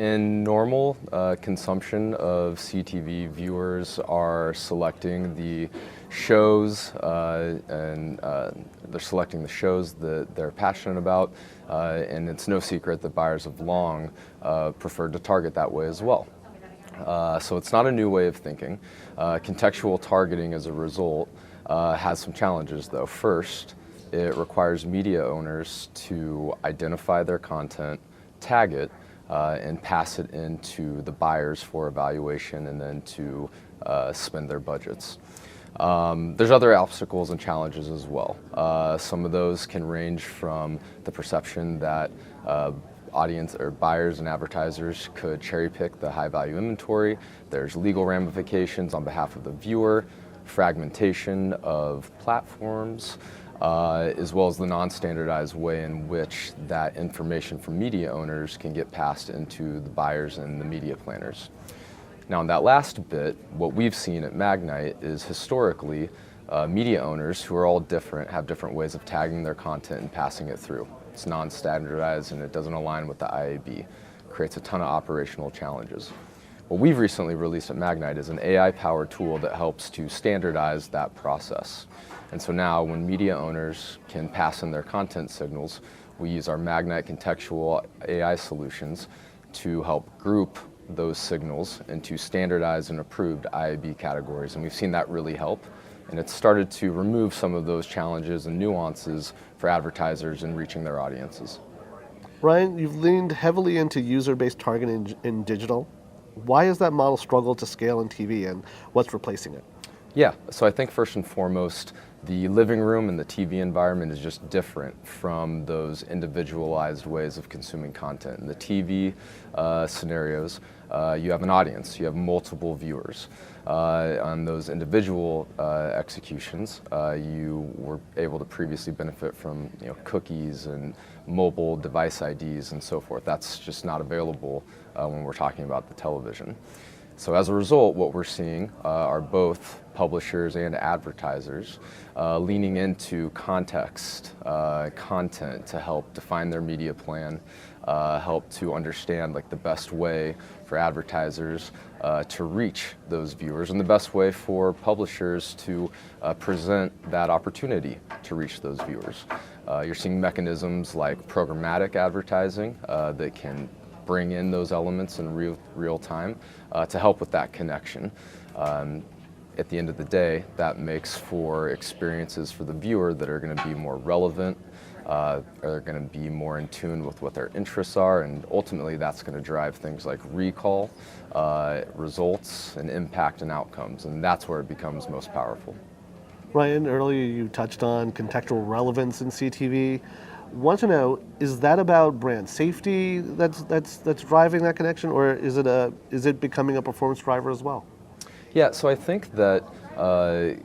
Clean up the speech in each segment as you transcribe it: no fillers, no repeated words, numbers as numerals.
In normal consumption of CTV, viewers are selecting the shows and they're selecting the shows that they're passionate about, and it's no secret that buyers have long preferred to target that way as well. So it's not a new way of thinking. Contextual targeting, as a result, has some challenges though. First, it requires media owners to identify their content, tag it, and pass it into the buyers for evaluation and then to spend their budgets. There's other obstacles and challenges as well. Some of those can range from the perception that audience or buyers and advertisers could cherry pick the high value inventory. There's legal ramifications on behalf of the viewer, fragmentation of platforms, as well as the non-standardized way in which that information from media owners can get passed into the buyers and the media planners. Now, in that last bit, what we've seen at Magnite is historically media owners, who are all different, have different ways of tagging their content and passing it through. It's non-standardized and it doesn't align with the IAB. It creates a ton of operational challenges. What we've recently released at Magnite is an AI-powered tool that helps to standardize that process. And so now when media owners can pass in their content signals, we use our Magnite Contextual AI solutions to help group those signals into standardized and approved IAB categories. And we've seen that really help. And it's started to remove some of those challenges and nuances for advertisers in reaching their audiences. Ryan, you've leaned heavily into user-based targeting in digital. Why has that model struggled to scale in TV, and what's replacing it? Yeah, so I think first and foremost, the living room and the TV environment is just different from those individualized ways of consuming content. In the TV scenarios, you have an audience, you have multiple viewers. On those individual executions, you were able to previously benefit from cookies and mobile device IDs and so forth. That's just not available when we're talking about the television. So as a result, what we're seeing are both publishers and advertisers leaning into context, content to help define their media plan, help to understand the best way for advertisers to reach those viewers and the best way for publishers to present that opportunity to reach those viewers. You're seeing mechanisms like programmatic advertising that can bring in those elements in real time to help with that connection. At the end of the day, that makes for experiences for the viewer that are going to be more relevant, are going to be more in tune with what their interests are, and ultimately that's going to drive things like recall, results, and impact and outcomes, and that's where it becomes most powerful. Ryan, earlier you touched on contextual relevance in CTV. Want to know, is that about brand safety that's driving that connection, or is it becoming a performance driver as well? Yeah, so I think that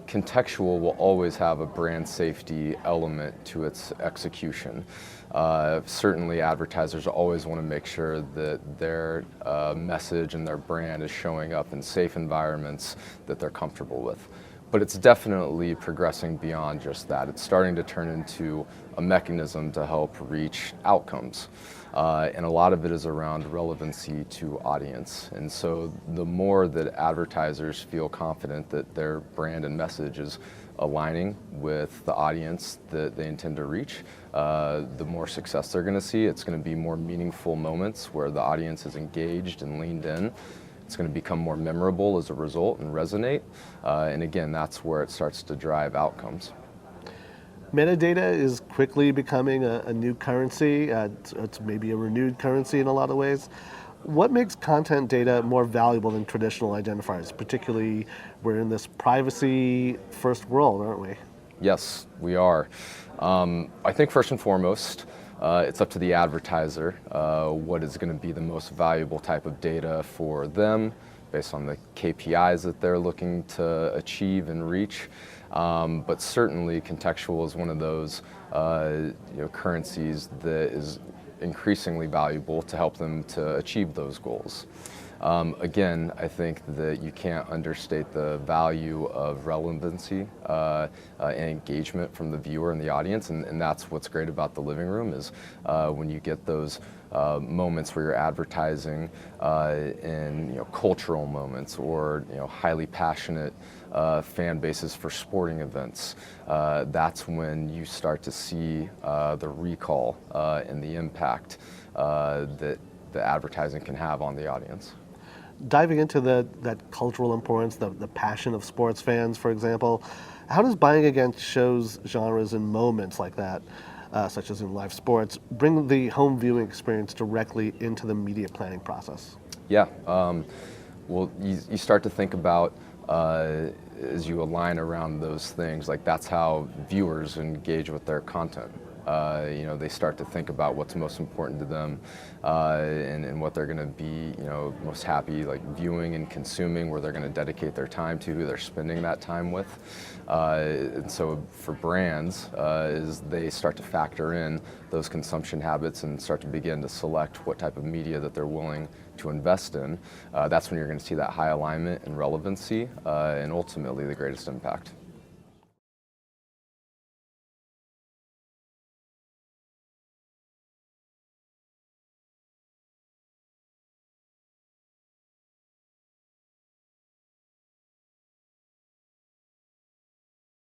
contextual will always have a brand safety element to its execution. Certainly advertisers always want to make sure that their message and their brand is showing up in safe environments that they're comfortable with. But it's definitely progressing beyond just that. It's starting to turn into a mechanism to help reach outcomes. And a lot of it is around relevancy to audience. And so the more that advertisers feel confident that their brand and message is aligning with the audience that they intend to reach, the more success they're going to see. It's going to be more meaningful moments where the audience is engaged and leaned in. It's going to become more memorable as a result and resonate. And again, that's where it starts to drive outcomes. Metadata is quickly becoming a new currency. It's maybe a renewed currency in a lot of ways. What makes content data more valuable than traditional identifiers? Particularly, we're in this privacy-first world, aren't we? Yes, we are. I think first and foremost, it's up to the advertiser what is going to be the most valuable type of data for them based on the KPIs that they're looking to achieve and reach. But certainly contextual is one of those currencies that is increasingly valuable to help them to achieve those goals. Again, I think that you can't understate the value of relevancy and engagement from the viewer and the audience, and that's what's great about the living room is when you get those moments where you're advertising in cultural moments or highly passionate fan bases for sporting events. That's when you start to see the recall and the impact that the advertising can have on the audience. Diving into that cultural importance, the passion of sports fans, for example, how does buying against shows, genres, and moments like that, such as in live sports, bring the home viewing experience directly into the media planning process? Yeah, well, you start to think about as you align around those things, like that's how viewers engage with their content. They start to think about what's most important to them and what they're going to be, most happy like viewing and consuming, where they're going to dedicate their time to, who they're spending that time with. And so for brands, as they start to factor in those consumption habits and start to begin to select what type of media that they're willing to invest in, that's when you're going to see that high alignment and relevancy and ultimately the greatest impact.